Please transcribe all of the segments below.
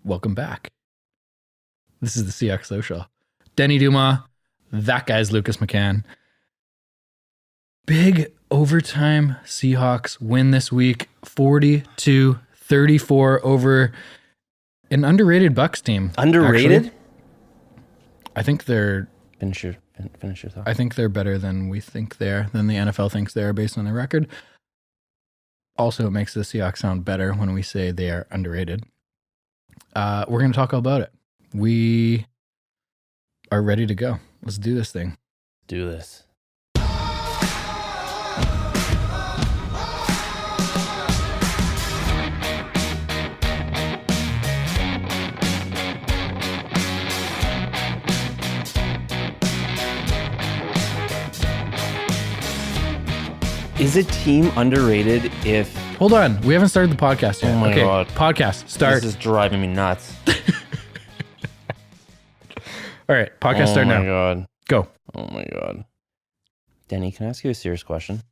Welcome back. This is the Seahawks Social. Denny Dumas, that guy's Lucas McCann. Big overtime Seahawks win this week, 40-34 over an underrated Bucs team. Underrated? Actually. I think they're... Finish your thought. I think they're better than we think they are, than the NFL thinks they are based on their record. Also, it makes the Seahawks sound better when we say they are underrated. We're going to talk all about it. We are ready to go. Let's do this thing. Do this. Is a team underrated if... Hold on. We haven't started the podcast yet. Oh my God. Podcast. Start. This is driving me nuts. All right. Podcast start now. Oh my God. Go. Oh my God. Denny, can I ask you a serious question?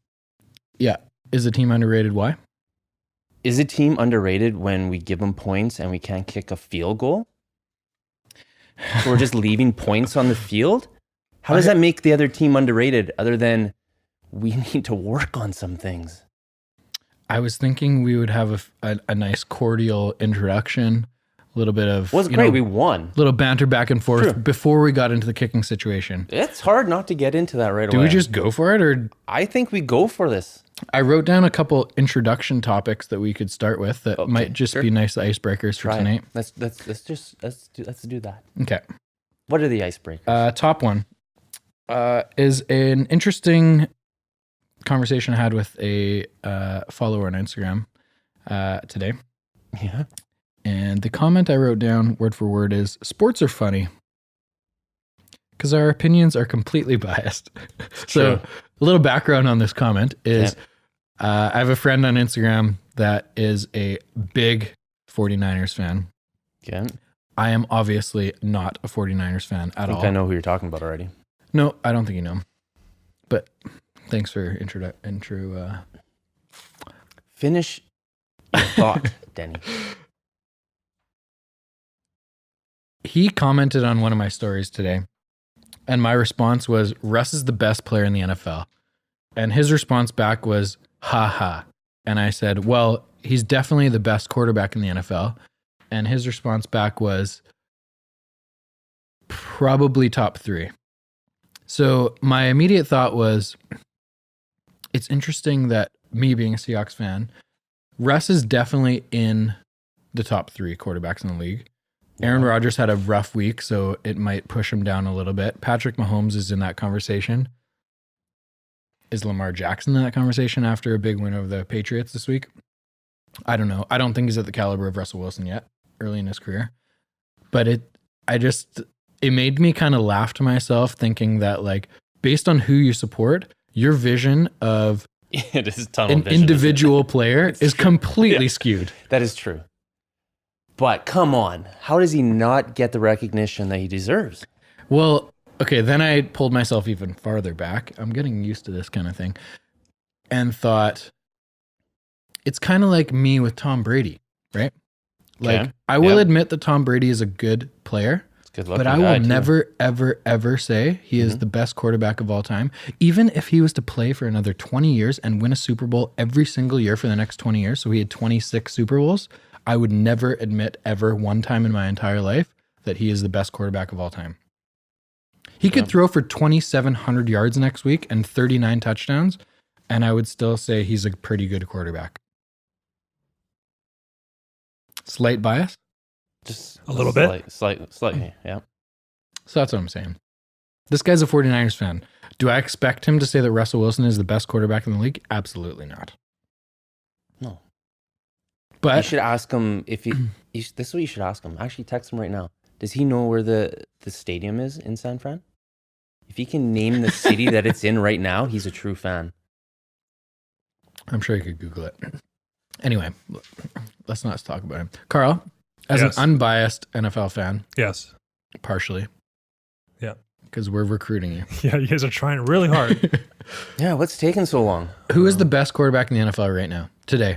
Yeah. Is a team underrated? Why? Is a team underrated when we give them points and we can't kick a field goal? So we're just leaving points on the field? How does that make the other team underrated other than we need to work on some things? I was thinking we would have a nice cordial introduction, a little bit of... Well, it's great. We won. Little banter back and forth True. before we got into the kicking situation. It's hard not to get into that right away. Do we just go for it, or... I think we go for this. I wrote down a couple introduction topics that we could start with that might just be nice icebreakers for tonight. Let's do that. Okay. What are the icebreakers? Top one is an interesting conversation I had with a follower on Instagram today. Yeah. And the comment I wrote down word for word is, sports are funny because our opinions are completely biased. So a little background on this comment is I have a friend on Instagram that is a big 49ers fan. Okay. I am obviously not a 49ers fan at all. I know who you're talking about already. No, I don't think you know him. But thanks for intro. Finish your thought, Denny. He commented on one of my stories today, and my response was, Russ is the best player in the NFL. And his response back was, ha ha. And I said, well, he's definitely the best quarterback in the NFL. And his response back was, probably top 3. So my immediate thought was, it's interesting that me being a Seahawks fan, Russ is definitely in the top 3 quarterbacks in the league. Aaron Rodgers had a rough week, so it might push him down a little bit. Patrick Mahomes is in that conversation. Is Lamar Jackson in that conversation after a big win over the Patriots this week? I don't know. I don't think he's at the caliber of Russell Wilson yet, early in his career. But it made me kind of laugh to myself thinking that, like, based on who you support, your vision of it is tunnel an vision, individual player is completely skewed. That is true. But come on, how does he not get the recognition that he deserves? Well, okay, then I pulled myself even farther back. I'm getting used to this kind of thing. And thought, it's kind of like me with Tom Brady, right? Like, I will admit that Tom Brady is a good player, but I will never, ever, ever say he is the best quarterback of all time. Even if he was to play for another 20 years and win a Super Bowl every single year for the next 20 years, so he had 26 Super Bowls, I would never admit ever one time in my entire life that he is the best quarterback of all time. He could throw for 2,700 yards next week and 39 touchdowns, and I would still say he's a pretty good quarterback. Slight bias? Just a little bit? Slightly, yeah. So that's what I'm saying. This guy's a 49ers fan. Do I expect him to say that Russell Wilson is the best quarterback in the league? Absolutely not. No. But you should ask him if he... this is what you should ask him. Actually, text him right now. Does he know where the stadium is in San Fran? If he can name the city that it's in right now, he's a true fan. I'm sure you could Google it. Anyway, let's not talk about him. Carl, as an unbiased NFL fan. Yes. Partially. Yeah. Because we're recruiting you. Yeah, you guys are trying really hard. Yeah, what's taking so long? Who is the best quarterback in the NFL right now, today?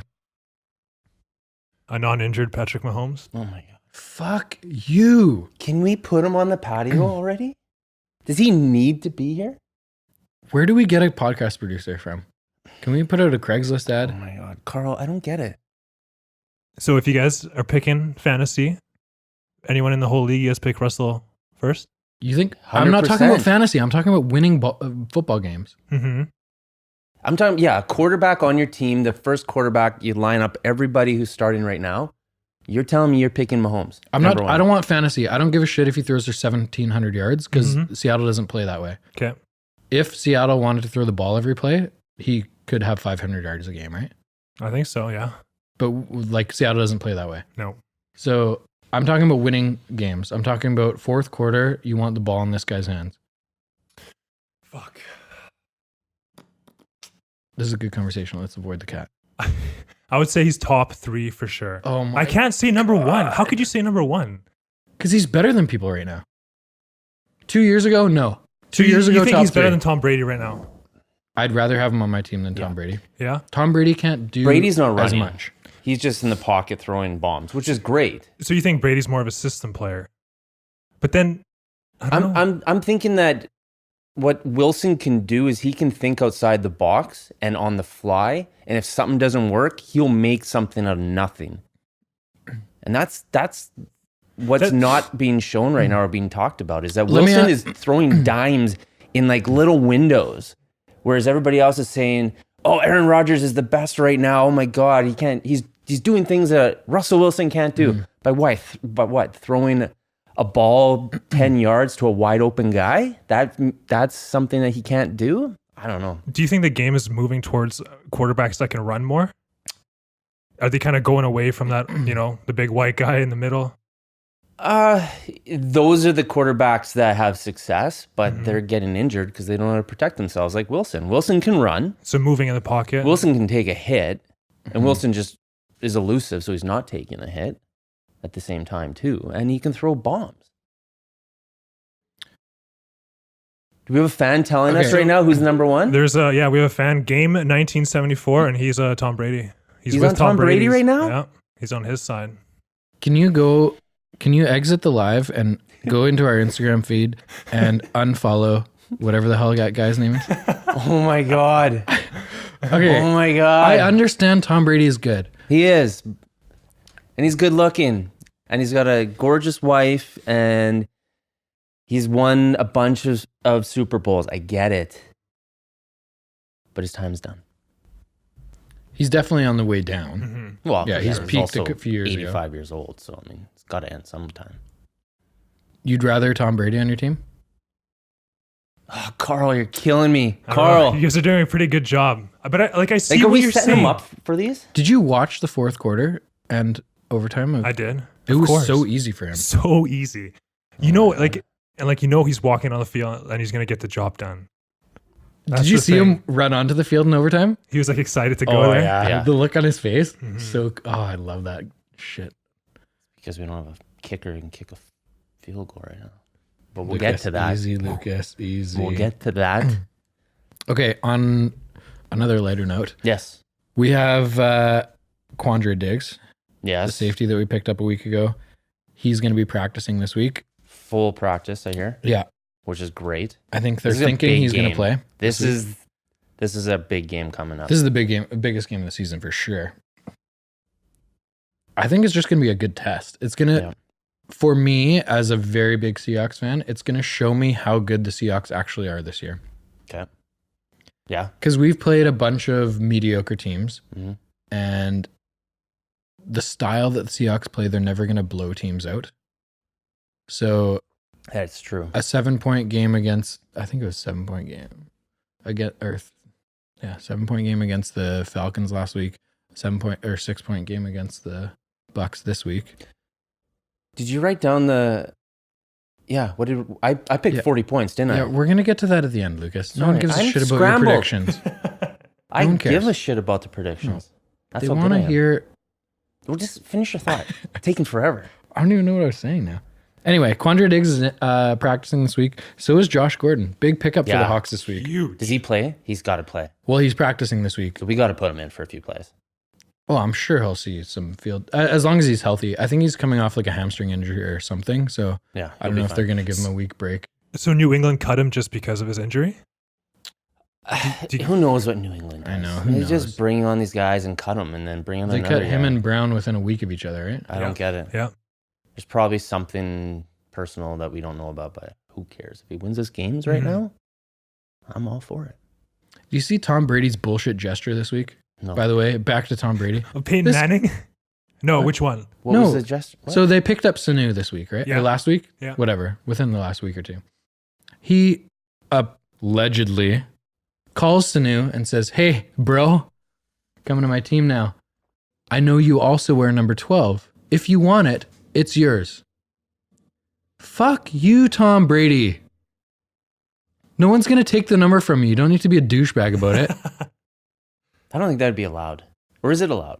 A non-injured Patrick Mahomes. Oh my God. Fuck you. Can we put him on the patio already? Does he need to be here? Where do we get a podcast producer from? Can we put out a Craigslist Oh ad? my God. Carl, I don't get it. So if you guys are picking fantasy, anyone in the whole league, you guys pick Russell first? You think? I'm not talking 100%. about fantasy. I'm talking about winning football games. Mm-hmm. I'm talking, a quarterback on your team, the first quarterback, you line up everybody who's starting right now. You're telling me you're picking Mahomes. I don't want fantasy. I don't give a shit if he throws for 1,700 yards because Seattle doesn't play that way. Okay. If Seattle wanted to throw the ball every play, he could have 500 yards a game, right? I think so, yeah. But like Seattle doesn't play that way. No. So I'm talking about winning games. I'm talking about fourth quarter. You want the ball in this guy's hands. Fuck. This is a good conversation. Let's avoid the cat. I would say he's top 3 for sure. Oh my! I can't say number 1. How could you say number 1? Because he's better than people right now. 2 years ago, no. 2 years ago, you think top he's better 3. than Tom Brady right now? I'd rather have him on my team than Tom Brady. Yeah. Tom Brady can't do Brady's not as running much. He's just in the pocket throwing bombs, which is great. So you think Brady's more of a system player? But then I don't know. I'm thinking that what Wilson can do is he can think outside the box and on the fly, and if something doesn't work, he'll make something out of nothing. And that's what's not being shown right now or being talked about is that Wilson is throwing dimes in like little windows, whereas everybody else is saying, "Oh, Aaron Rodgers is the best right now. Oh my God, he can't. He's doing things that Russell Wilson can't do." By what? Throwing a ball 10 yards to a wide open guy? That's something that he can't do? I don't know. Do you think the game is moving towards quarterbacks that can run more? Are they kind of going away from that, the big white guy in the middle? Those are the quarterbacks that have success, but they're getting injured because they don't know how to protect themselves, like Wilson. Wilson can run. So moving in the pocket. Wilson can take a hit, and Wilson just is elusive, so he's not taking a hit at the same time, too. And he can throw bombs. Do we have a fan telling us right now who's number 1? We have a fan, Game 1974, and he's Tom Brady. He's with on Tom Brady right now? Yeah, he's on his side. Can you exit the live and go into our Instagram feed and unfollow whatever the hell that guy's name is? Oh my God. Okay. Oh my God. I understand Tom Brady is good. He is. And he's good looking. And he's got a gorgeous wife. And he's won a bunch of Super Bowls. I get it. But his time's done. He's definitely on the way down. Well, Yeah, he's peaked also a few years ago. 85 years old. So, I mean, it's got to end sometime. You'd rather Tom Brady on your team? Oh, Carl, you're killing me. I don't know. Carl. You guys are doing a pretty good job. But I see Like, are what we you're setting saying. him up for these? Did you watch the fourth quarter and overtime? I did. It Of was course. so easy for him. So easy. He's walking on the field and he's going to get the job done. That's Did you the see thing. him run onto the field in overtime? He was like excited to go there. Yeah. The look on his face. I love that shit. Because we don't have a kicker who can kick a field goal right now. But we'll get to that. Easy, Lucas. Easy. We'll get to that. Okay, on another lighter note, Yes. we have Quandre Diggs, the Yes. safety that we picked up a week ago. He's going to be practicing this week. Full practice, I hear, Yeah, which is great. I think they're This is a thinking big he's going to game. play. This is a big game coming up. This is the biggest game of the season for sure. I think it's just going to be a good test. It's going to, for me as a very big Seahawks fan, it's going to show me how good the Seahawks actually are this year. Okay. Yeah. Because we've played a bunch of mediocre teams, Mhm. and the style that the Seahawks play, they're never going to blow teams out. So That's true. a 7-point game against, I think it was 7-point game. 7-point game against the Falcons last week. 6-point game against the Bucks this week. Did you write down the? Yeah. What did I picked? 40 points, didn't Yeah, I? we're gonna get to that at the end, Lucas. No one Sorry, gives a I'm shit about scrambled. your predictions. I no one give cares. a shit about the predictions. That's They how good want I to am. hear. Well, just finish your thought. Taking forever. I don't even know what I was saying now. Anyway, Quandre Diggs is practicing this week. So is Josh Gordon. Big pickup for the Hawks this week. Huge. Does he play? He's got to play. Well, he's practicing this week. So we got to put him in for a few plays. Oh, I'm sure he'll see some field as long as he's healthy. I think he's coming off like a hamstring injury or something. So Yeah, I don't know if they're going to give him a week break. So New England cut him just because of his injury? Who knows what New England does? I know. They just bring on these guys and cut them and then bring on They another cut him guy. and Brown within a week of each other, right? I don't get it. Yeah. There's probably something personal that we don't know about, but who cares? If he wins his games right now, I'm all for it. Do you see Tom Brady's bullshit gesture this week? No. By the way, back to Tom Brady. Of Peyton Manning? No, which one? What No. was the gesture? What? So they picked up Sanu this week, right? Yeah. Or last week? Yeah. Whatever. Within the last week or two. He allegedly calls Sanu and says, "Hey, bro, coming to my team now. I know you also wear number 12. If you want it, it's yours." Fuck you, Tom Brady. No one's going to take the number from you. You don't need to be a douchebag about it. I don't think that'd be allowed. Or is it allowed?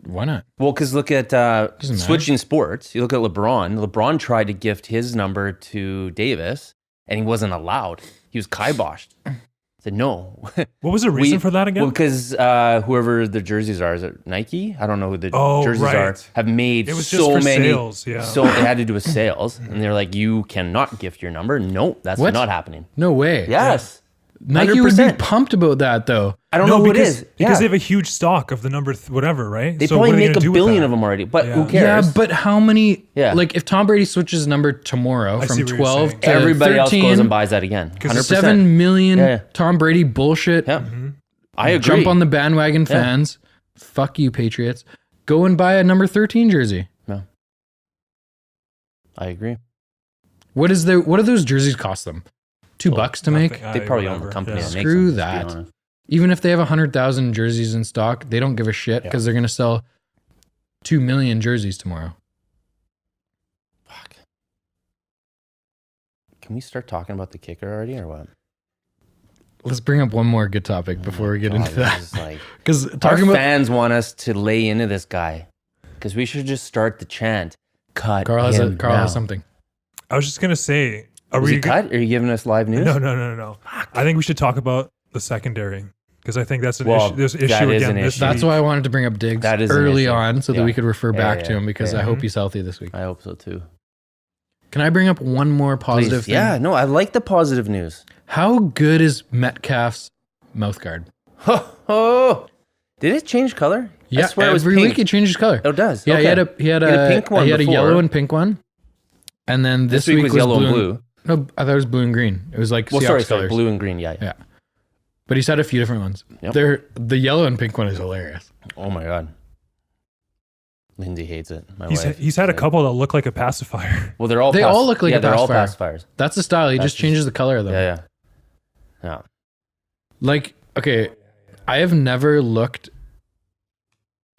Why not? Well, because look at Doesn't matter. switching sports. You look at LeBron. LeBron tried to gift his number to Davis, and he wasn't allowed. He was kiboshed. Said no. What was the reason for that again? Well, because whoever the jerseys are, is it Nike? I don't know who the Oh, jerseys right. are. Have made It was just so for many. sales, yeah. So it had to do with sales, and they're like, "You cannot gift your number." No, that's What? not happening. No way. Yes, Nike would be 100%. pumped about that, though. I don't know who it is. Because Yeah. they have a huge stock of the number whatever, right? They So probably what are they make gonna a do with billion that? of them already, but Yeah. who cares? Yeah, but how many? Yeah. Like if Tom Brady switches number tomorrow I see from what you're 12 saying. to Everybody 13, else goes and buys that again. 100%. 7 million Yeah. Tom Brady bullshit. Yeah, I agree. Jump on the bandwagon, fans. Fuck you, Patriots. Go and buy a number 13 jersey. No, I agree. What do those jerseys cost them? $2 to make? Nothing. They probably own Whatever. the company Yeah. that makes Screw them, let's be that. honest. Even if they have 100,000 jerseys in stock, they don't give a shit because they're going to sell 2 million jerseys tomorrow. Fuck. Can we start talking about the kicker already, or what? Let's bring up one more good topic before we get into that. Because Our talking about fans want us to lay into this guy because we should just start the chant. Cut Carl has now. something. I was just gonna say, are Was we he cut? Are you giving us live news? No. I think we should talk about the secondary because I think that's an Well, issue. There's an that issue is again an this issue. That's week. why I wanted to bring up Diggs That is an early issue. on so that Yeah. we could refer back to him because I yeah. hope he's healthy this week. I hope so too. Can I bring up one more positive Please. thing? Yeah, no, I like the positive news. How good is Metcalf's mouth guard? Oh, did it change color? Yeah, I swear it was every pink. week he changed his color. Oh, it does. Yeah, Okay. he had a pink one He had a before. yellow and pink one, and then this week was yellow and blue. No, I thought it was blue and green. It was like Well, Seahawks sorry, colors. blue and green. Yeah. Yeah, but he's had a few different ones. Yep. The yellow and pink one is hilarious. Oh my god. Lindsay hates it. My wife. He's had a couple that look like a pacifier. Well, they're all. They all look like a they're all pacifier. pacifiers. That's the style. He That's just changes the color of them. Yeah. Like, okay, I have never looked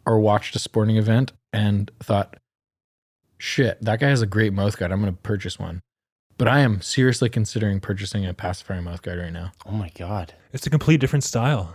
or watched a sporting event and thought, shit, that guy has a great mouth guard. I'm going to purchase one. But I am seriously considering purchasing a pacifier mouth guard right now. Oh my god. It's a complete different style.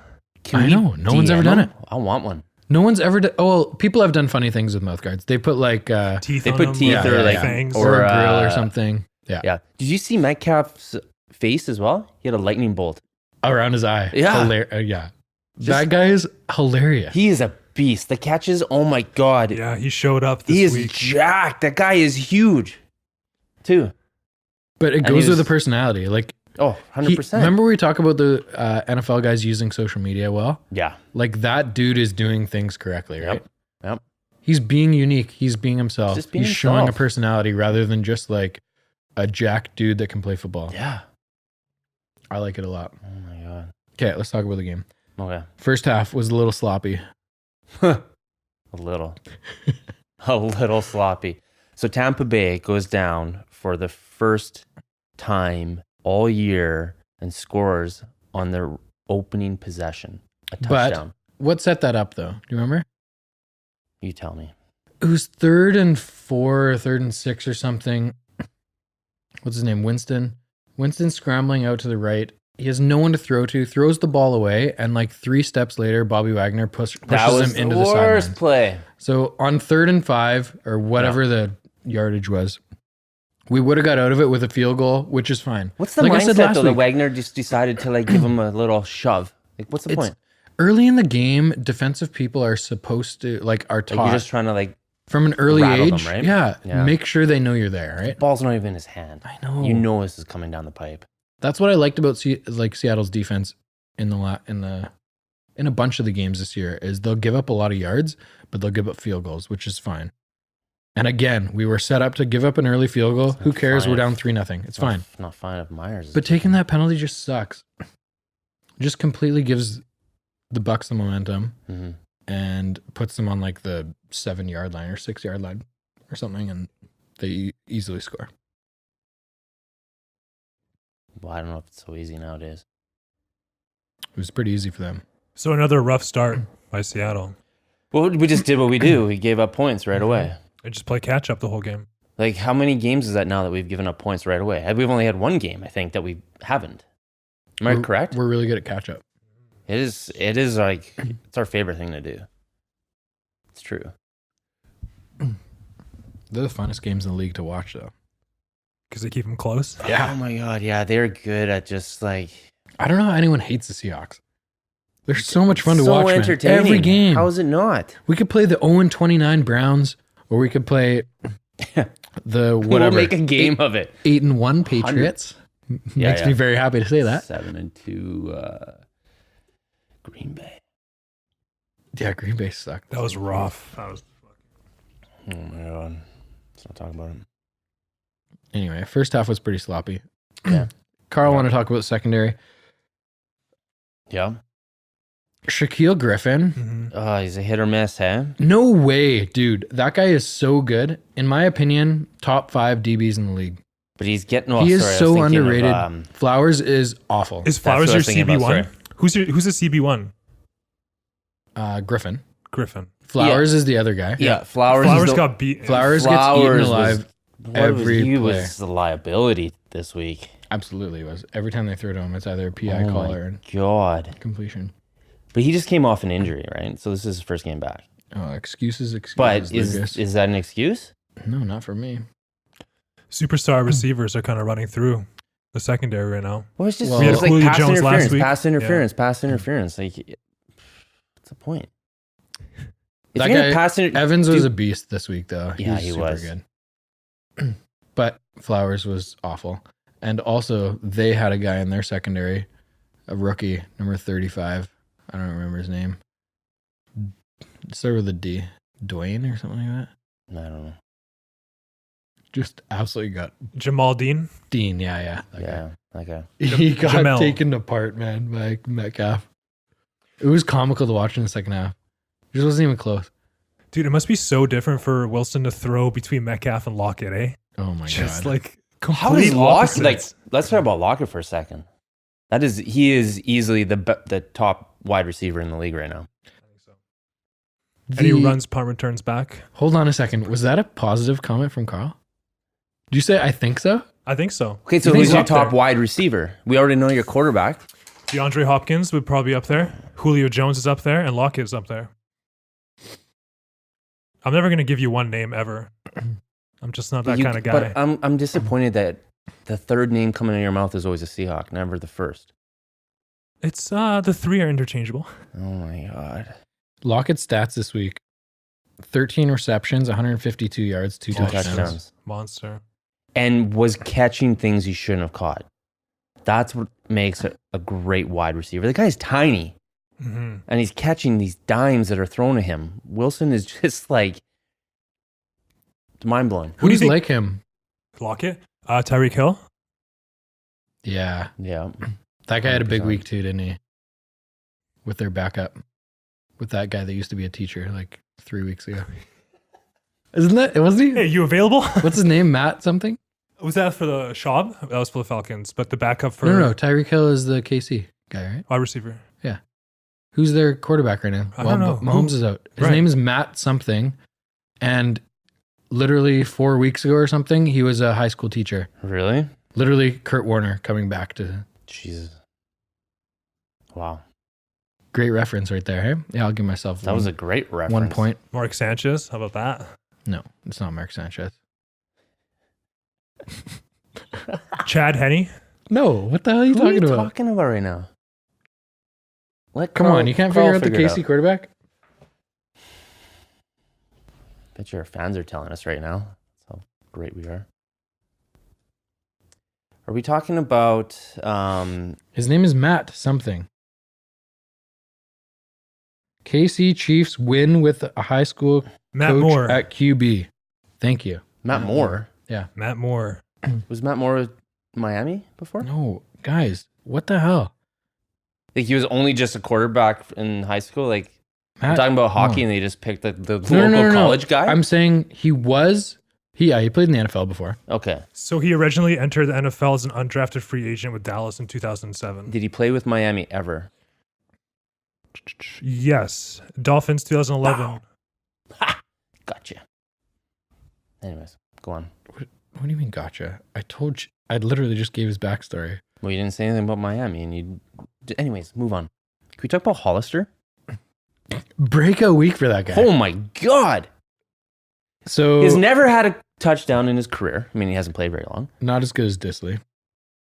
I know. No one's ever done it. I want one. No one's ever done. Oh, well, people have done funny things with mouth guards. They put like Teeth. They on put them, teeth or or like fangs. or a grill or uh, something. Yeah. Yeah. Did you see Metcalf's face as well? He had a lightning bolt. Around his eye. Yeah. Yeah. That guy is hilarious. He is a beast. The catches. Oh my god. Yeah, he showed up this He is week. jacked. That guy is huge. Too. But it And goes he with was- the personality. Like, Oh, 100%. remember we talk about the NFL guys using social media well? Yeah. Like that dude is doing things correctly, right? Yep. He's being unique. He's being himself. Just being He's showing a himself. personality rather than just like a jack dude that can play football. Yeah. I like it a lot. Oh my god. Okay, let's talk about the game. Okay. First half was a little sloppy. A little. A little sloppy. So Tampa Bay goes down for the first time all year and scores on their opening possession. A touchdown. What set that up though? Do you remember? You tell me. It was 3rd and 4 or 3rd and 6 or something. What's his name? Winston. Winston's scrambling out to the right. He has no one to throw to, throws the ball away, and like 3 steps later, Bobby Wagner pushes him into the worst sidelines. play. So on 3rd and 5, or whatever the yardage was, we would have got out of it with a field goal, which is fine. What's the Like I said mindset last though that week, Wagner just decided to like give him a little shove? Like, what's the point? early in the game, defensive people are supposed to are taught Like you're just trying to like from an early rattle age. them, right? Yeah, make sure they know you're there, right? ball's not even in his hand. I know. You know this is coming down the pipe. That's what I liked about Seattle's defense in a bunch of the games this year is they'll give up a lot of yards, but they'll give up field goals, which is fine. And again, we were set up to give up an early field goal. Who cares? We're down 3-0. It's fine. Not fine if Myers. But taking that penalty just sucks. Just completely gives the Bucs the momentum and puts them on like the 7-yard line or 6-yard line or something, and they easily score. Well, I don't know if it's so easy nowadays. It was pretty easy for them. So another rough start by Seattle. Well, we just did what we do. We gave up points right away. They just play catch up the whole game. Like, how many games is that now that we've given up points right away? We've only had one game, I think, that we haven't. Am I correct? We're really good at catch up. It is like, it's our favorite thing to do. It's true. They're the funnest games in the league to watch, though. Because they keep them close. Yeah. Oh my God. Yeah. They're good at just like. I don't know how anyone hates the Seahawks. They're so much fun to so watch, man. entertaining. Every game. How is it not? We could play the 0-29 Browns, or we could play the whatever. We'll make a game of it. 8-1 Patriots. Makes me very happy to say that. 7-2 Green Bay. Yeah, Green Bay sucked. That was rough. That was Oh my God. Let's not talk about it. Anyway, first half was pretty sloppy. Yeah. Carl want to talk about secondary. Yeah. Shaquille Griffin. Oh, he's a hit or miss, huh? No way, dude. That guy is so good. In my opinion, top 5 DBs in the league. But he's getting. He is so underrated. Flowers is awful. Is Flowers your CB1? Who's the CB1? Griffin. Griffin. Flowers is the other guy. Yeah, Flowers got beat. Flowers gets eaten alive every he play. was a liability this week. Absolutely was. Every time they throw to him, it's either a PI call or God. completion. But he just came off an injury, right? So this is his first game back. Oh, excuses. But Lucas. is that an excuse? No, not for me. Superstar receivers are kind of running through the secondary right now. Well, it's just We had it's like Julio pass Jones interference, last week. pass interference. Like, what's the point? If That you're gonna guy, Evans was a beast this week, though. Yeah, he super was. good. But Flowers was awful. And also, they had a guy in their secondary, a rookie, number 35. I don't remember his name. Start with a D. Dwayne or something like that. I don't know. Just absolutely got Jamal Dean. Dean. Yeah. That guy. He got Jamel. taken apart, man, by Metcalf. It was comical to watch in the second half. It just wasn't even close. Dude, it must be so different for Wilson to throw between Metcalf and Lockett, eh? Oh my Just god. like How complete does Lockett? opposites. Like, let's talk about Lockett for a second. He is easily the top wide receiver in the league right now. And he runs punt returns back. Hold on a second. Was that a positive comment from Carl? Did you say I think so? I think so. Okay, so You think who's he's your up top there? wide receiver? We already know your quarterback. DeAndre Hopkins would probably be up there. Julio Jones is up there, and Lockett's up there. I'm never going to give you one name ever. I'm just not that kind of guy. But I'm disappointed that the third name coming out of your mouth is always a Seahawk, never the first. It's the 3 are interchangeable. Oh my God. Lockett's stats this week: 13 receptions, 152 yards, 2 touchdowns. Monster. And was catching things he shouldn't have caught. That's what makes a great wide receiver. The guy's tiny, and he's catching these dimes that are thrown at him. Wilson is just like mind blowing. Who do you think- like him? Lockett? Tyreek Hill? Yeah, Yeah. that guy had a big 100%. week too, didn't he? With their backup, with that guy that used to be a teacher like 3 weeks ago. Isn't that? Wasn't he? Hey, you available? What's his name? Matt something? Was that for the Schaub? That was for the Falcons, but the backup for No. Tyreek Hill is the KC guy, right? wide receiver. Who's their quarterback right now? I don't know. Mahomes is out. His Right. name is Matt something, and literally 4 weeks ago or something, he was a high school teacher. Really? Literally, Kurt Warner coming back to. Jesus. Wow. Great reference right there. Hey, yeah, I'll give myself. That was a great reference. 1 point. Mark Sanchez. How about that? No, it's not Mark Sanchez. Chad Henne. No, what the hell are you Who are you talking about? talking about right now? Come on, you can't Carl figure out the figure it KC quarterback? Bet your fans are telling us right now. That's how great we are. Are we talking about His name is Matt something. KC Chiefs win with a high school Matt coach Moore. at QB. Thank you. Matt Moore? Yeah. Matt Moore. Was Matt Moore with Miami before? No, guys, what the hell? Like he was only just a quarterback in high school. Like I'm Matt talking about hockey, Moore. and they just picked the No, local college guy. I'm saying he was. He played in the NFL before. Okay. So he originally entered the NFL as an undrafted free agent with Dallas in 2007. Did he play with Miami ever? Yes. Dolphins 2011. Ha! Gotcha. Anyways, go on. What do you mean, gotcha? I literally just gave his backstory. Well, you didn't say anything about Miami, and you. Anyways, move on. Can we talk about Hollister? Breakout week for that guy. Oh my God! So He's never had a touchdown in his career. I mean, he hasn't played very long. not as good as Disley.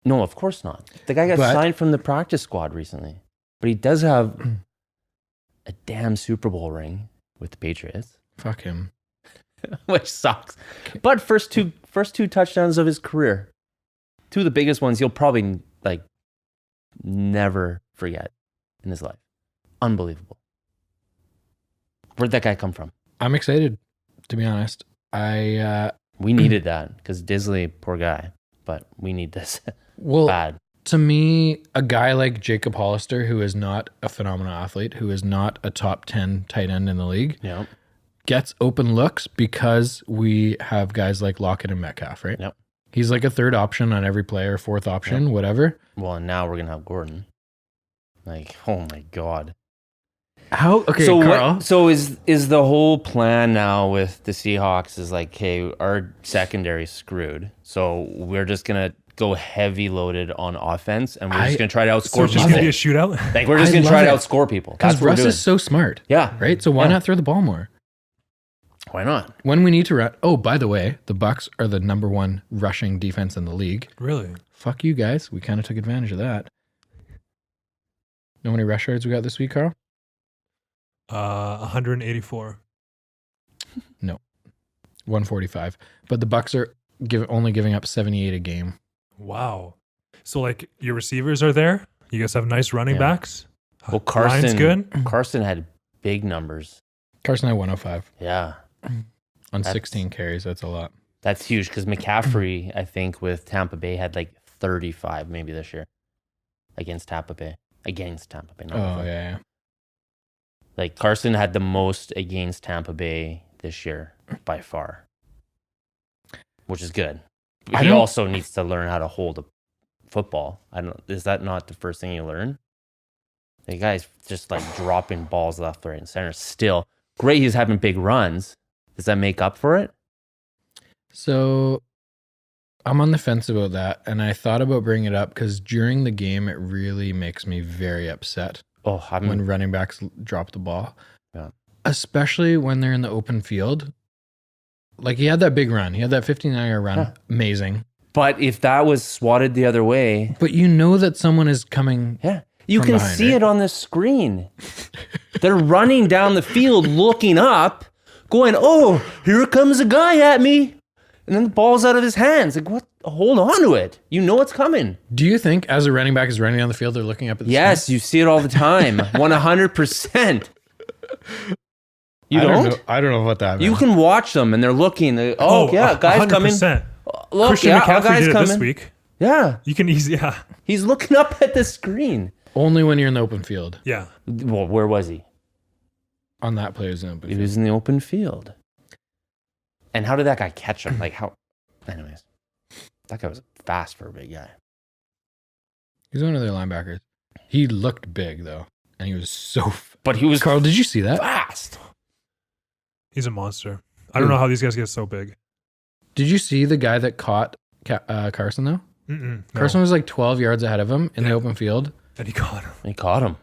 No, of course not. The guy got But- signed from the practice squad recently, but he does have a damn Super Bowl ring with the Patriots, Fuck him. which sucks. But first two touchdowns of his career, two of the biggest ones he'll probably like never forget in his life. Unbelievable. Where'd that guy come from? I'm excited, to be honest. We needed that because Disley, poor guy, but we need this Well, bad. to me, a guy like Jacob Hollister, who is not a phenomenal athlete, who is not a top 10 tight end in the league, Yeah. gets open looks because we have guys like Lockett and Metcalf, right? Yep. He's like a third option on every player, fourth option, whatever. Well, and now we're gonna have Gordon. Like, oh my God. How? Okay, So Carl. so is the whole plan now with the Seahawks is like, hey, our secondary's screwed, so we're just gonna go heavy loaded on offense, and we're just gonna try to So outscore it's just people. going to be a shootout? Like we're just I gonna try to love it. outscore people. Because That's what we're Russ doing. is so smart, Yeah, right? So why Yeah. not throw the ball more? why not? When we need to run. Oh, by the way, the Bucks are the number one rushing defense in the league. Really? Fuck you guys. We kind of took advantage of that. Know how many rush yards we got this week, Carl? 184. 145. But the Bucks are only giving up 78 a game. Wow. So like your receivers are there. You guys have nice running Yeah. backs. Well, Line's good. Carson had big numbers. Carson had 105 Yeah, on That's- 16 carries. That's a lot. that's huge because McCaffrey, I think, with Tampa Bay had like 35 maybe this year against Tampa Bay. Not Oh, with them. yeah. Like Carson had the most against Tampa Bay this year by far, which is good. But I he don't- also needs to learn how to hold a football. Is that not the first thing you learn? The guy's just like dropping balls left, right, and center. Still great. He's having big runs. Does that make up for it? So I'm on the fence about that. And I thought about bringing it up because during the game, it really makes me very upset Oh, when running backs drop the ball. Yeah. Especially when they're in the open field. Like he had that big run. He had that 59-yard run. Yeah. Amazing. but if that was swatted the other way, But you know that someone is coming. yeah, you From can behind, see right? it on the screen. They're running down the field, looking up, going, "Oh, here comes a guy at me," and then the ball's out of his hands. Like, what? Hold on to it. You know it's coming. Do you think as a running back is running down the field, they're looking up at the Yes, you see it all the time. 100%. You screen? don't? I don't know what that You meant. can watch them, and they're looking. Yeah, guy's coming. 100%. Look, Christian yeah, a McCaffrey guy's did it coming. this week. Yeah, You can easily, yeah. he's looking up at the screen. Only when you're in the open field. Yeah. Well, where was he? On that player's in the open He field. was in the open field. And how did that guy catch him? Like how? Anyways, that guy was fast for a big guy. He's one of their linebackers. He looked big though, and he was so. But he was Carl, did you see that? fast. He's a monster. I don't know how these guys get so big. Did you see the guy that caught Carson though? No. Carson was like 12 yards ahead of him in the open field. And he caught him. He caught him.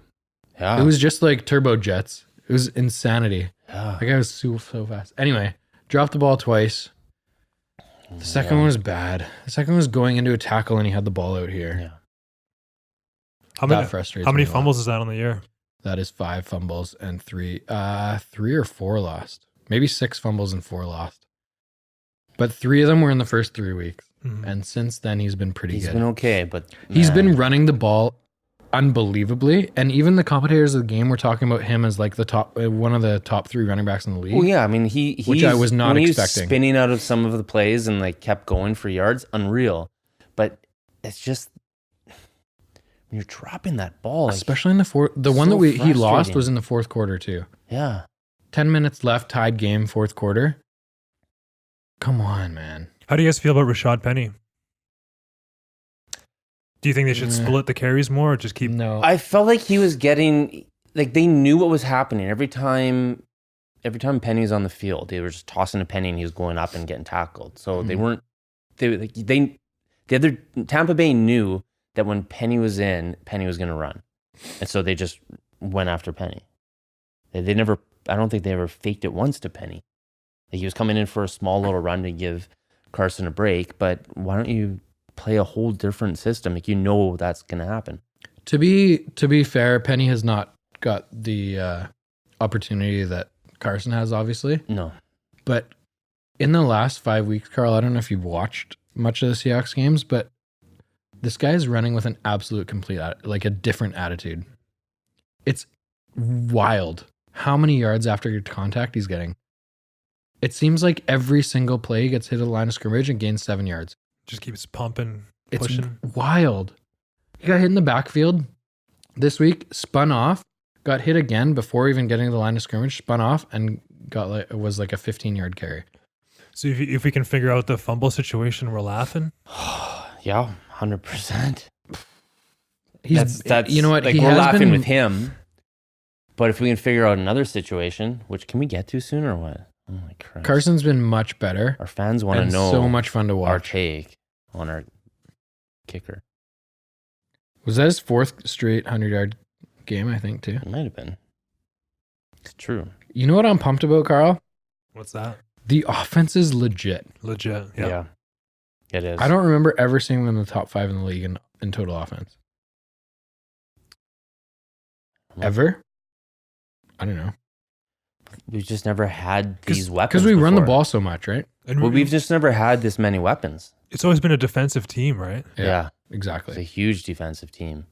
Yeah. It was just like turbo jets. It was insanity. Yeah. That guy was so fast. Anyway, dropped the ball twice. The second one was bad. The second one was going into a tackle and he had the ball out here. Yeah. How That many, frustrates how many me a lot. fumbles is that on the year? That is 5 fumbles and 3 or 4 lost. Maybe 6 fumbles and 4 lost. But 3 of them were in the first 3 weeks. Mhm. And since then, he's been pretty He's good. been okay, but He's man, been running the ball unbelievably. And even the commentators of the game were talking about him as like the top, one of the top 3 running backs in the league. Well, yeah, I mean, Which I was not when he was expecting. spinning out of some of the plays and like kept going for yards, unreal. But it's just when you're dropping that ball, like, Especially in the fourth. The one so that he lost frustrating. was in the fourth quarter too. yeah. 10 minutes left, tied game, fourth quarter. Come on, man. How do you guys feel about Rashad Penny? Do you think they should split the carries more or just keep? No. I felt like he was getting like they knew what was happening every time Penny was on the field. They were just tossing a Penny and he was going up and getting tackled. So they weren't. The other Tampa Bay knew that when Penny was in, Penny was going to run, and so they just went after Penny. They never. I don't think they ever faked it once to Penny. Like he was coming in for a small little run to give Carson a break, but why don't you play a whole different system? Like you know that's going to happen. To be fair, Penny has not got the opportunity that Carson has, obviously. No. But in the last 5 weeks, Carl, I don't know if you've watched much of the Seahawks games, but this guy is running with an absolute complete, like a different attitude. It's wild how many yards after your contact he's getting. It seems like every single play he gets hit at the line of scrimmage and gains 7 yards. Just keeps pumping, It's pushing. wild. He got hit in the backfield this week, spun off, got hit again before even getting to the line of scrimmage, spun off, and got like it was like a 15-yard carry. So if we can figure out the fumble situation, we're laughing. Yeah, 100%. That's you know what, like he we're has laughing been with him, but if we can figure out another situation, which can we get to soon or what? Oh my Christ. Carson's been much better. Our fans want to And know so much fun to our watch. take on our kicker. Was that his 4th straight 100-yard game, I think, too? It might have been. It's true. You know what I'm pumped about, Carl? What's that? The offense is legit. Legit. Yeah. Yeah, it is. I don't remember ever seeing them in the top 5 in the league in total offense. Ever? I don't know. We've just never had these weapons. Because we run the before. ball so much, right? And Well, we've just never had this many weapons. it's always been a defensive team, right? Yeah. It's a Exactly. huge defensive team.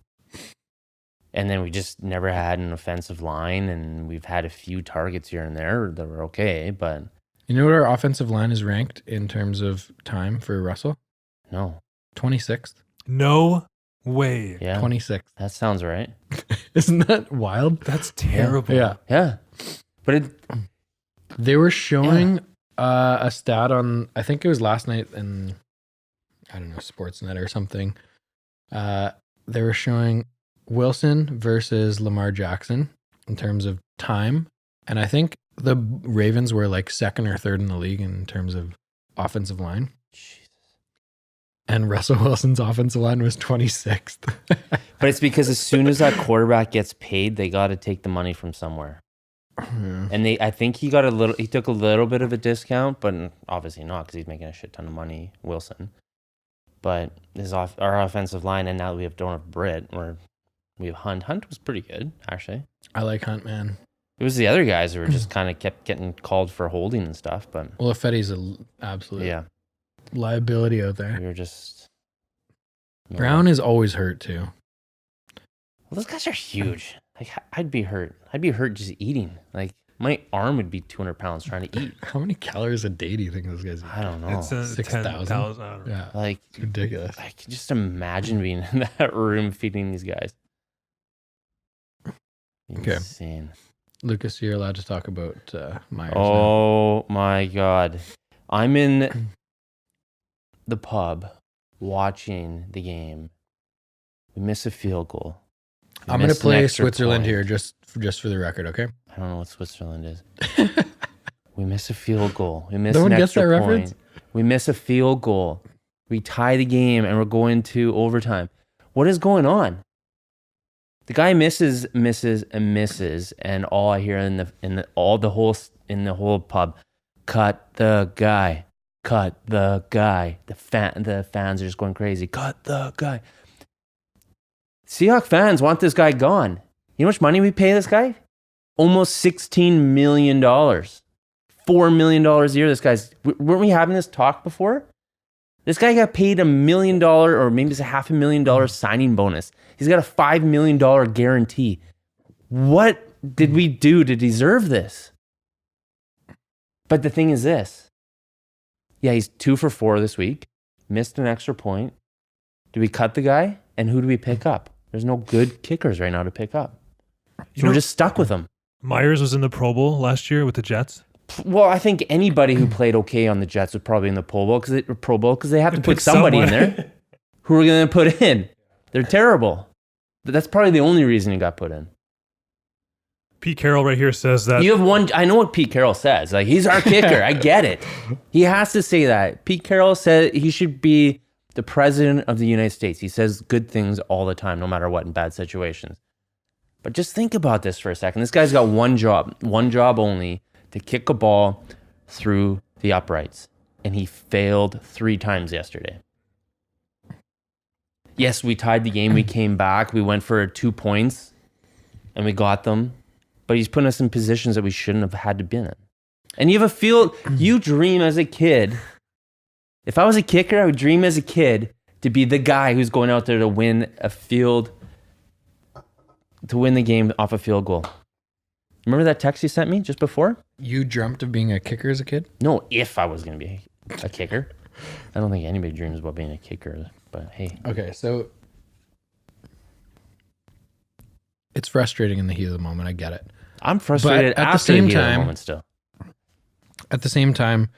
And then we just never had an offensive line, and we've had a few targets here and there that were okay, but You know what our offensive line is ranked in terms of time for Russell? no. 26th. No way. Yeah. 26th. That sounds right. Isn't that wild? That's terrible. Yeah. Yeah. But it, They were showing a stat on, I think it was last night in, I don't know, Sportsnet or something. They were showing Wilson versus Lamar Jackson in terms of time. And I think the Ravens were like 2nd or 3rd in the league in terms of offensive line. Jesus. And Russell Wilson's offensive line was 26th. But it's because as soon as that quarterback gets paid, they got to take the money from somewhere. Yeah. And I think he took a little bit of a discount, but obviously not because he's making a shit ton of money, Wilson. But our offensive line, and now that we don't have Britt, we have Hunt. Hunt was pretty good, actually. I like Hunt, man. It was the other guys who were just kind of kept getting called for holding and stuff, but Well, Fetty's an absolute yeah, liability out there. we were just... Brown is always hurt too. Well, those guys are huge. Like, I'd be hurt. I'd be hurt just eating. Like, my arm would be 200 pounds trying to eat. How many calories a day do you think those guys eat? I don't know. It's 6,000? 10,000. I don't know. Yeah, Like, it's ridiculous. I can just imagine being in that room feeding these guys. Okay. Insane. Lucas, you're allowed to talk about Myers now. Oh my God. I'm in the pub watching the game. We miss a field goal. We I'm going to missed an play extra Switzerland point. here just for the record, okay? I don't know what Switzerland is. We miss a field goal. We miss No one an gets extra that point. reference? We miss a field goal. We tie the game and we're going to overtime. What is going on? The guy misses, and all I hear in the whole pub, cut the guy. The fans are just going crazy. Cut the guy. Seahawks fans want this guy gone. You know how much money we pay this guy? Almost $16 million. $4 million a year. This guy's, weren't we having this talk before? This guy got paid $1 million or maybe it's a $500,000 signing bonus. He's got a $5 million guarantee. What did we do to deserve this? But the thing is this. Yeah, he's 2 for 4 this week. Missed an extra point. Do we cut the guy? And who do we pick up? There's no good kickers right now to pick up. So we're just stuck with him. Myers was in the Pro Bowl last year with the Jets. Well, I think anybody who played okay on the Jets was probably in the Pro Bowl because they have to put somebody in there. Who are we going to put in? They're terrible. But that's probably the only reason he got put in. Pete Carroll right here says that. You have one. I know what Pete Carroll says. Like, he's our kicker. I get it. He has to say that. Pete Carroll said he should be the president of the United States. He says good things all the time, no matter what, in bad situations. But just think about this for a second. This guy's got one job only, to kick a ball through the uprights. And he failed 3 times yesterday. Yes, we tied the game. We came back. We went for 2 points and we got them. But he's putting us in positions that we shouldn't have had to be in. And you have a field, you dream as a kid. If I was a kicker, I would dream as a kid to be the guy who's going out there to win the game off a field goal. Remember that text you sent me just before? You dreamt of being a kicker as a kid? No, if I was going to be a kicker. I don't think anybody dreams about being a kicker, but hey. Okay, so it's frustrating in the heat of the moment. I get it. I'm frustrated But at the after same the heat of the time- moment still. At the same time,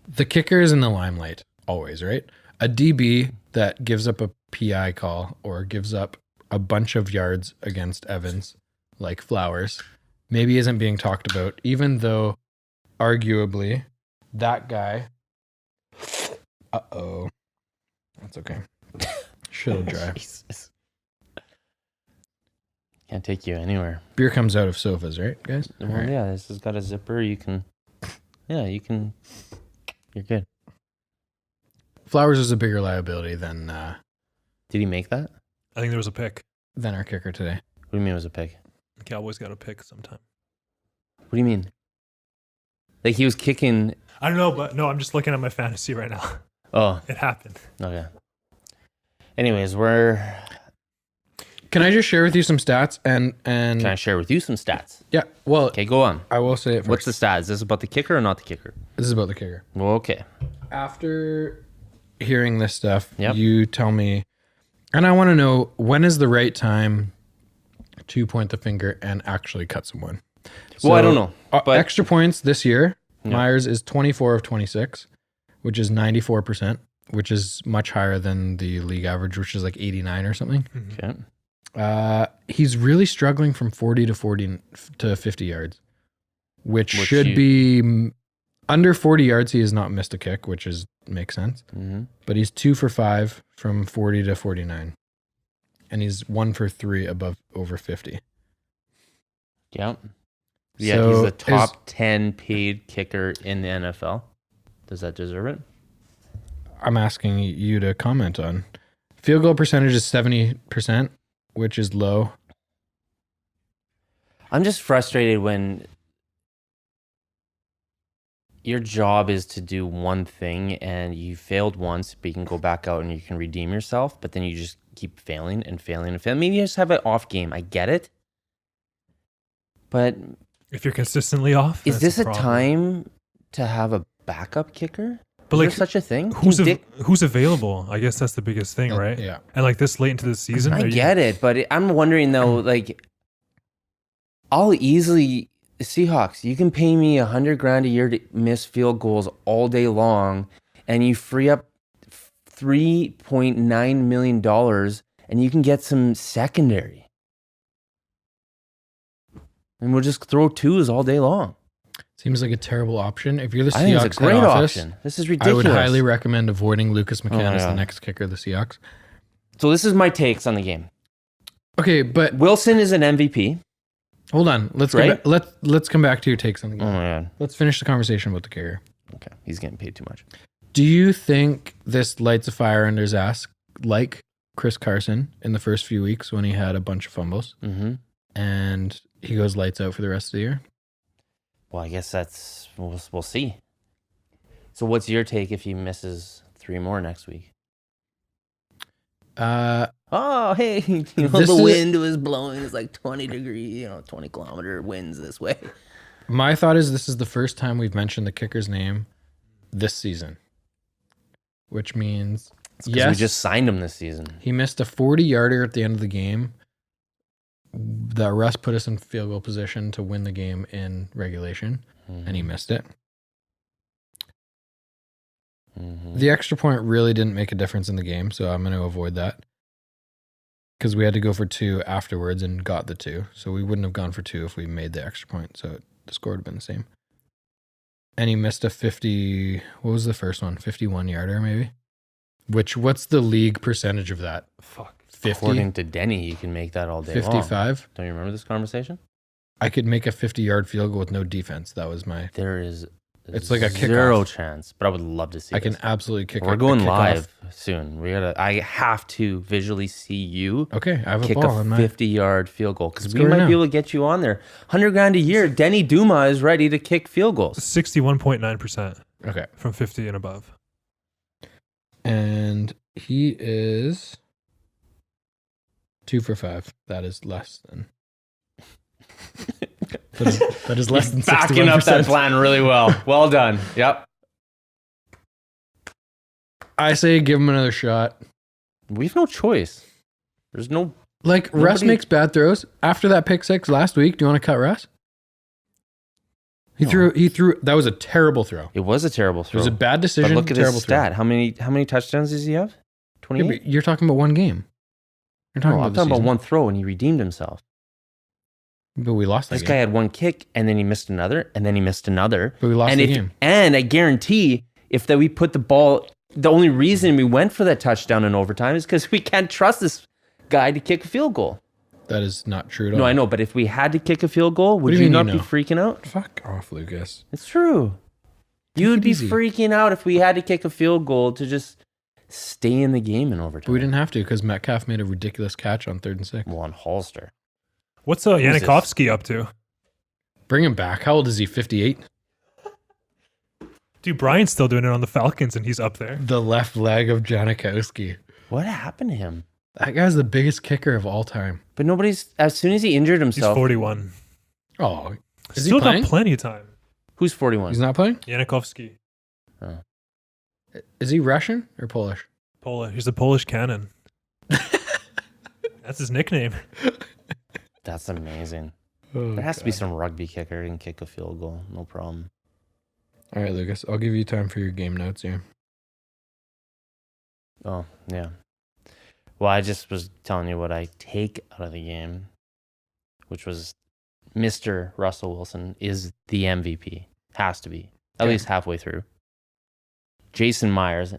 the kicker is in the limelight always, right? A DB that gives up a PI call or gives up a bunch of yards against Evans, like Flowers, maybe isn't being talked about, even though arguably that guy. Uh-oh. That's okay. Shit'll dry. Jesus. Can't take you anywhere. Beer comes out of sofas, right, guys? Well, All right. yeah, this has got a zipper. You're good. Flowers is a bigger liability than Did he make that? I think there was a pick. our kicker today. What do you mean it was a pick? The Cowboys got a pick sometime. What do you mean? Like he was kicking. I don't know, but no, I'm just looking at my fantasy right now. Oh, It happened. okay. Anyways, Can I just share with you some stats and can I share with you some stats? yeah, well, Okay, go on. I will say it first. What's the stats? Is this about the kicker or not the kicker? This is about the kicker. Well, okay. After hearing this stuff, Yep. you tell me, and I want to know, when is the right time to point the finger and actually cut someone? Well, I don't know, but- extra points this year, Yeah. Myers is 24 of 26, which is 94%, which is much higher than the league average, which is like 89 or something. Okay. He's really struggling from 40 to 50 yards, which Which should you- be under 40 yards. He has not missed a kick, which makes sense. Mm-hmm. But he's 2 for 5 from 40 to 49, and he's 1 for 3 over 50. Yep. Yeah, So he's the top 10 paid kicker in the NFL. Does that deserve it? I'm asking you to comment on. Field goal percentage is 70%, which is low. I'm just frustrated when your job is to do one thing and you failed once, but you can go back out and you can redeem yourself, but then you just keep failing and failing and failing. Maybe you just have an off game. I get it. But If you're consistently off, is that's this a problem. time to have a backup kicker? But Is like, there such a thing? who's available? I guess that's the biggest thing, right? Yeah. And like this late into the season, I get it, but I'm wondering though, like, I'll easily Seahawks. You can pay me $100,000 a year to miss field goals all day long, and you free up $3.9 million, and you can get some secondary, and we'll just throw twos all day long. Seems like a terrible option. If you're the I think Seahawks it's a great head office, option. This is I ridiculous. would highly recommend avoiding Lucas McCann as yeah. the next kicker of the Seahawks. So this is my takes on the game. Okay, but Wilson is an MVP. Oh hold on. Let's Right? let's come back to your takes on the game. Oh my god. Let's finish the conversation about the kicker. Okay, he's getting paid too much. Do you think this lights a fire under his ass, like Chris Carson in the first few weeks when he had a bunch of fumbles? Mm-hmm. and he goes lights out for the rest of the year. Well, I guess we'll see. So what's your take if he misses 3 more next week? Oh, hey, the wind was blowing. It's like 20 degree, 20-kilometer winds this way. My thought is this is the first time we've mentioned the kicker's name this season, which means Yes, we just signed him this season. He missed a 40-yarder at the end of the game that Russ put us in field goal position to win the game in regulation, and he missed it. The extra point really didn't make a difference in the game, so I'm going to avoid that. Because we had to go for 2 afterwards and got the 2. So we wouldn't have gone for 2 if we made the extra point. So the score would have been the same. And he missed a 50, what was the first one? 51-yarder maybe? What's the league percentage of that? 50? According to Denny, you can make that all day 55? long. Don't you remember this conversation? I could make a 50-yard field goal with no defense. That was my... There is it's like a kickoff. 0 chance, but I would love to see I can absolutely kick. We're going live soon. I have to visually see you. Okay, I have kick a ball a 50-yard field goal because we go might right be able to get you on there. $100,000 a year. Denny Dumas is ready to kick field goals. 61.9%. Okay, from 50 and above. And he is 2 for 5. That is less than. that is less than 61%. Backing up that plan really well. Well done. Yep. I say give him another shot. We have no choice. There's no... Russ makes bad throws. After that pick 6 last week, do you want to cut Russ? He threw. That was a terrible throw. It was a terrible throw. It was a bad decision. But look at his stat. How many touchdowns does he have? 28? Yeah, you're talking about one game. I'm talking about one throw, and he redeemed himself. But we lost that game. This guy had one kick, and then he missed another, and then he missed another. But we lost the game. And I guarantee if we put the ball... The only reason we went for that touchdown in overtime is because we can't trust this guy to kick a field goal. That is not true at all. No, I know, but if we had to kick a field goal, would you not be freaking out? Fuck off, Lucas. It's true. You'd be freaking out if we had to kick a field goal to just stay in the game in overtime. But we didn't have to because Metcalf made a ridiculous catch on 3rd and 6. Well, on Hollister. What's Yannikovsky up to? Bring him back. How old is he? 58? Dude, Brian's still doing it on the Falcons, and he's up there. The left leg of Janikowski. What happened to him? That guy's the biggest kicker of all time. But as soon as he injured himself. He's 41. Oh, is still he playing? got plenty of time. Who's 41? He's not playing? Yannikovsky. Oh. Is he Russian or Polish? Polish. He's a Polish cannon. That's his nickname. That's amazing. Oh, there has to be some rugby kicker who can kick a field goal. No problem. All right, Lucas. I'll give you time for your game notes here. Oh, yeah. Well, I just was telling you what I take out of the game, which was Mr. Russell Wilson is the MVP. Has to be. At least halfway through. Jason Myers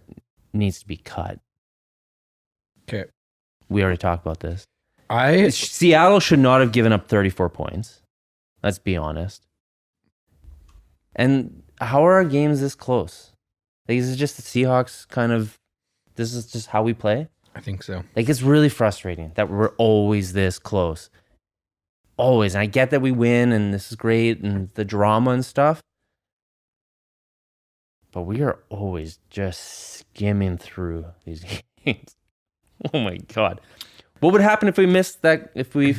needs to be cut. Okay. We already talked about this. Seattle should not have given up 34 points. Let's be honest. And how are our games this close? Is it just the Seahawks kind of, this is just how we play? I think so. It's really frustrating that we're always this close. Always. And I get that we win and this is great and the drama and stuff. But we are always just skimming through these games. Oh my God. What would happen if we missed that, if we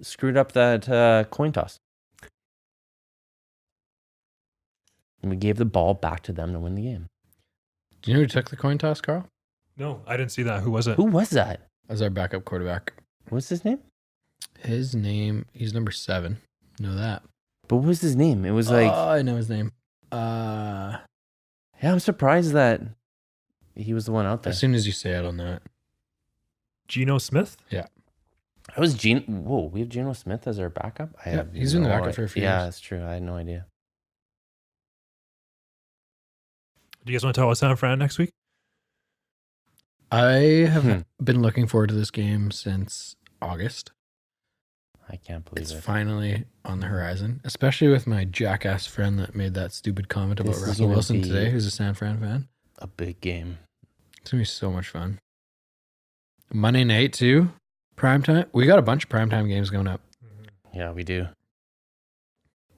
screwed up that coin toss? And we gave the ball back to them to win the game. Do you know who took the coin toss, Carl? No, I didn't see that. Who was it? Who was that? As our backup quarterback. What's his name? His name, he's number 7. Know that. But what was his name? It was like... Oh, I know his name. Yeah, I'm surprised that he was the one out there. As soon as you say it, I'll know it. Geno Smith? Yeah. That was Geno... Whoa, we have Geno Smith as our backup? He's been the backup for a few years. Yeah, that's true. I had no idea. Do you guys want to talk about San Fran next week? I have been looking forward to this game since August. I can't believe it's it. Finally on the horizon, especially with my jackass friend that made that stupid comment about Russell Wilson today, who's a San Fran fan. A big game. It's going to be so much fun. Monday night, too. Primetime. We got a bunch of primetime games going up. Yeah, we do.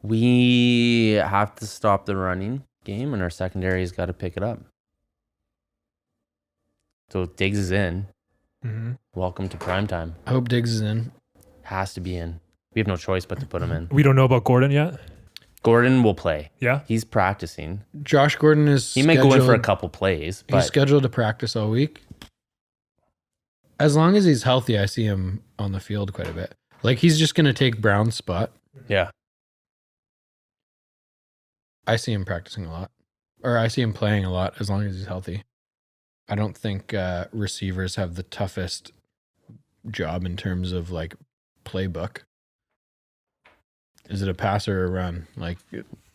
We have to stop the running game, and our secondary's got to pick it up. So Diggs is in. Mm-hmm. Welcome to primetime. I hope Diggs is in. Has to be in. We have no choice but to put him in. We don't know about Gordon yet. Gordon will play. Yeah. He's practicing. Josh Gordon is He may go in for a couple plays, He's but scheduled to practice all week. As long as he's healthy, I see him on the field quite a bit. Like, he's just going to take Brown's spot. yeah. I see him practicing a lot. Or I see him playing a lot as long as he's healthy. I don't think receivers have the toughest job in terms of, like, playbook. Is it a pass or a run? Like,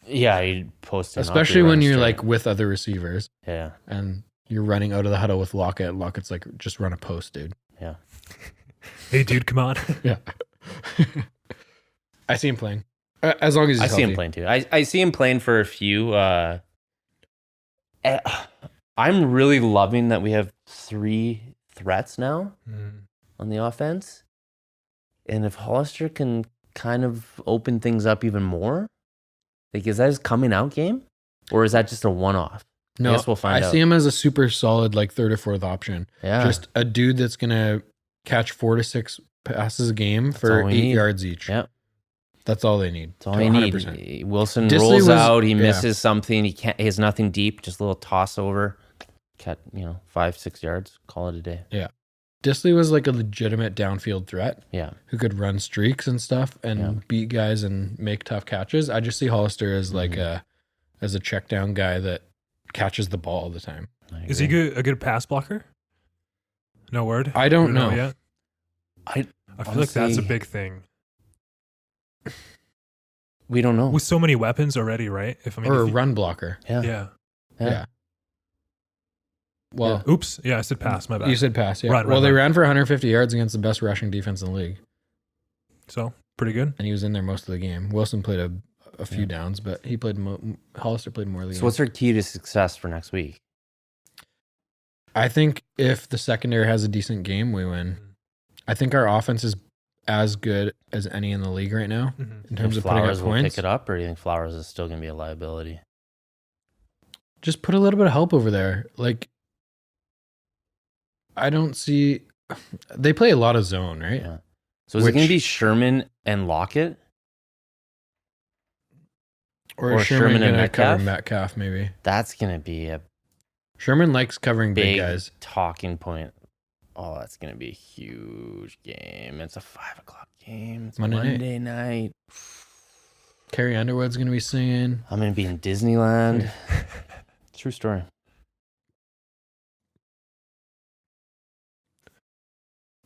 Yeah, he posted. especially when you're, like, with other receivers Yeah. and you're running out of the huddle with Lockett. Lockett's like, just run a post, dude. Yeah. Hey, dude, come on. Yeah. I see him playing. As long as he's I see him healthy. playing too. I see him playing for a few. I'm really loving that we have 3 threats now on the offense. And if Hollister can kind of open things up even more, like, is that his coming out game? Or is that just a one-off? No, I guess we'll find I out. see him as a super solid, like, third or fourth option. Yeah. Just a dude that's going to catch 4 to 6 passes a game all for we 8 need. yards each. Yeah. That's all they need. That's all you need. 100%. Wilson Disley rolls was- out. He yeah. misses something. He has nothing deep. Just a little toss over. Cat, 5-6 yards. Call it a day. Disley was like a legitimate downfield threat Yeah. who could run streaks and stuff and beat guys and make tough catches. I just see Hollister as like as a check down guy that catches the ball all the time. I Is he agree. a good pass blocker? No word? I don't know. Yet. I feel like that's a honestly- big thing. We don't know. With so many weapons already, right? If Or a if you- run blocker. Yeah. yeah. Yeah. Well, Oops. Yeah, I said pass. My bad. you said pass, yeah. Run, well, run, they run. ran for 150 yards against the best rushing defense in the league, So pretty good. and he was in there most of the game. Wilson played a few downs, but he played Hollister played more of the So game. what's our key to success for next week? I think if the secondary has a decent game, we win. I think our offense is as good as any in the league right now Mhm. in terms Think of putting up Flowers will points. pick it up, or do you think Flowers is still going to be a liability? Just put a little bit of help over there. Like, I don't see. They play a lot of zone, right? Yeah. So is it going Which- to be Sherman and Lockett? Or, Or is Sherman Sherman and going to cover Metcalf? Metcalf, maybe. That's going to be a Sherman likes covering big big guys. talking point. Oh, that's going to be a huge game. It's a 5:00 game. It's Monday night. Monday night. Carrie Underwood's going to be singing. I'm going to be in Disneyland. True story.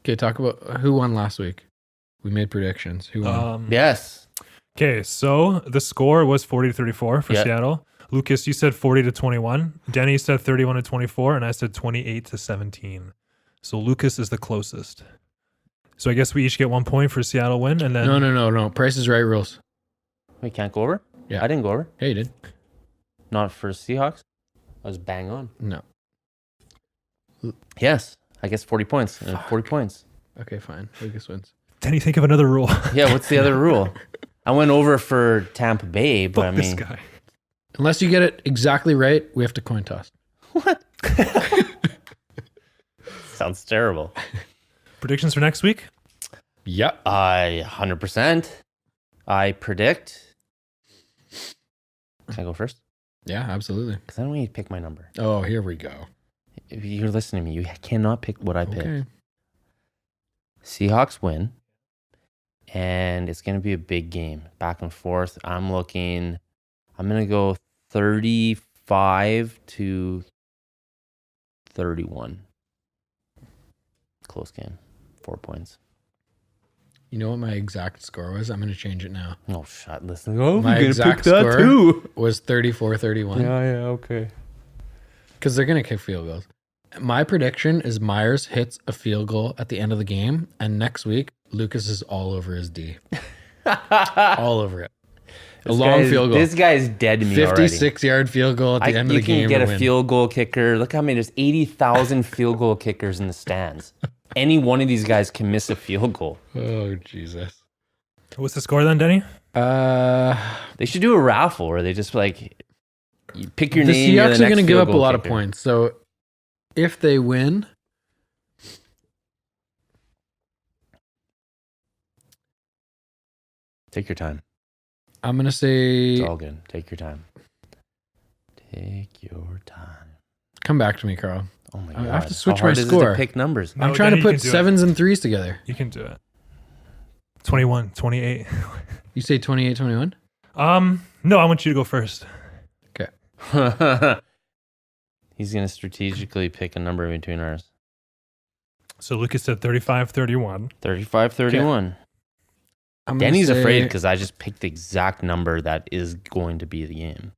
Okay, talk about who won last week. We made predictions. Who won? Yes. Okay, so the score was 40-34 for Yeah. Seattle. Lucas, you said 40-21. Denny said 31-24, and I said 28-17. So Lucas is the closest. So I guess we each get 1 point for Seattle win, and then No. Price is Right rules. We can't go over? Yeah. I didn't go over. Hey, you did. Not for Seahawks. I was bang on. No. Yes. I guess 40 points. 40 points. Okay, fine. Lucas wins. Denny, think of another rule. Yeah, what's the other rule? I went over for Tampa Bay, but Fuck I this mean, guy. Unless you get it exactly right, we have to coin toss. sounds terrible. Predictions for next week? Yep. 100%. I predict. Can I go first? Yeah, absolutely. Because I don't need to pick my number. Oh, here we go. If you're listening to me, you cannot pick what I pick. Okay. Seahawks win. And it's going to be a big game. Back and forth. I'm going to go 35-31. Close game. 4 points. You know what my exact score was? I'm going to change it now. Oh, shut. Listen. Oh, My I'm going to pick exact that score too. was 34-31. Yeah, okay. Because they're going to kick field goals. My prediction is Myers hits a field goal at the end of the game, and next week, Lucas is all over his D. All over it. A long field goal. This guy's dead to me already. 56-yard field goal at the end of You the game. can get to a win. field goal kicker. Look how many, there's 80,000 field goal kickers in the stands. Any one of these guys can miss a field goal. Oh, Jesus. What's the score then, Denny? They should do a raffle where they just like you pick your the name. you're Seahawks the are going to next give field up a goal lot of kicker. points. So if they win, Take your time. I'm going to say It's all good. Take your time. Take your time. come back to me, Carl. Oh my I god! have to switch How hard my is it score. to pick numbers. No, I'm trying Denny, to you put can do it. 7s and 3s together. You can do it. 21, 28. You say 28, 21? No, I want you to go first. Okay. He's gonna strategically pick a number in between ours. So Lucas said 35, 31. 35, 31. I'm gonna Denny's say afraid because I just picked the exact number that is going to be the game.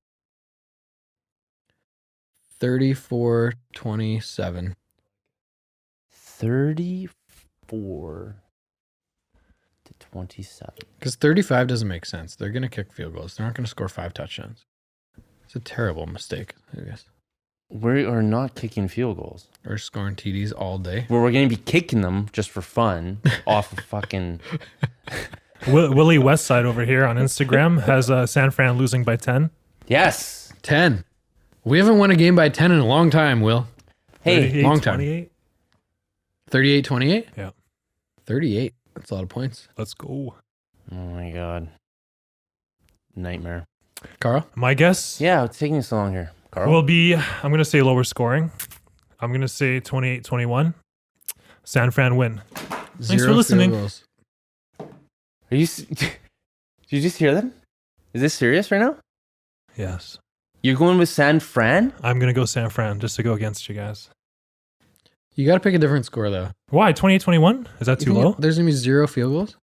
34, 27. 34 to 27. Because 35 doesn't make sense. They're going to kick field goals. They're not going to score 5 touchdowns. It's a terrible mistake, I guess. We are not kicking field goals. Or scoring TDs all day. Well, we're going to be kicking them just for fun off of fucking. Willie Westside over here on Instagram has San Fran losing by 10. Yes. 10. We haven't won a game by 10 in a long time, Will. Hey, 38, long time. 28. 38, 28? Yeah. 38. That's a lot of points. Let's go. oh my God. Nightmare. Carl? My guess Yeah, it's taking so long here. Carl? will be, I'm going to say lower scoring. I'm going to say 28, 21. San Fran win. Zero for listening. field goals. Are you. Did you just hear that? Is this serious right now? Yes. You're going with San Fran? I'm going to go San Fran just to go against you guys. You got to pick a different score, though. Why? 28, 21? Is that You too think low? There's going to be 0 field goals?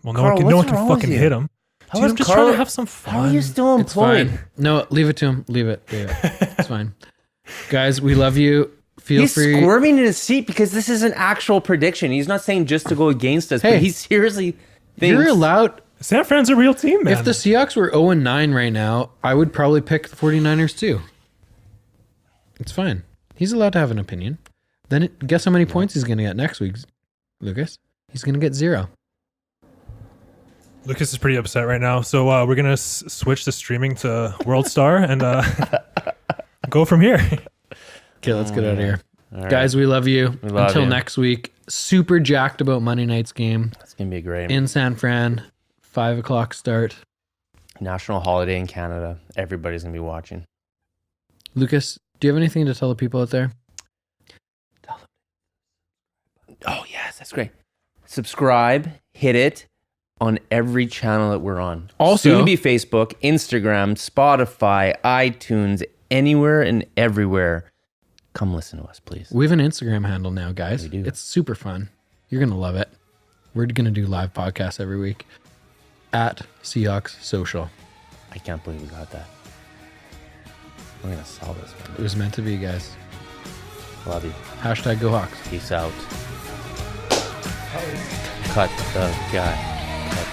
Well, no Carl, one can, what's no one can wrong with fucking you? hit him. How Dude, is I'm just Carl- trying to have some fun. How are you still It's employed? fine. No, leave it to him. Leave it. It's fine. Guys, we love you. Feel He's free. squirming in his seat because this is an actual prediction. He's not saying just to go against us, Hey, but he seriously thinks. You're allowed. San Fran's a real team, man. If the Seahawks were 0-9 right now, I would probably pick the 49ers too. It's fine. He's allowed to have an opinion. Then guess how many points he's going to get next week, Lucas? He's going to get 0. Lucas is pretty upset right now. So we're going to switch the streaming to World Star and go from here. Okay, let's get out of here. All right. Guys, we love you. We love Until you. next week. Super jacked about Monday night's game It's going to be a great in San Fran. 5 o'clock start. national holiday in Canada. Everybody's going to be watching. Lucas, do you have anything to tell the people out there? Oh, yes, that's great. Subscribe, hit it on every channel that we're on. Also- soon to be Facebook, Instagram, Spotify, iTunes, anywhere and everywhere. Come listen to us, please. We have an Instagram handle now, guys. We do. It's super fun. You're going to love it. We're going to do live podcasts every week at Seahawks Social. I can't believe we got that. We're going to sell this It one. was meant to be, guys. Love you. Hashtag Go Hawks. Peace out. Cut the guy. Cut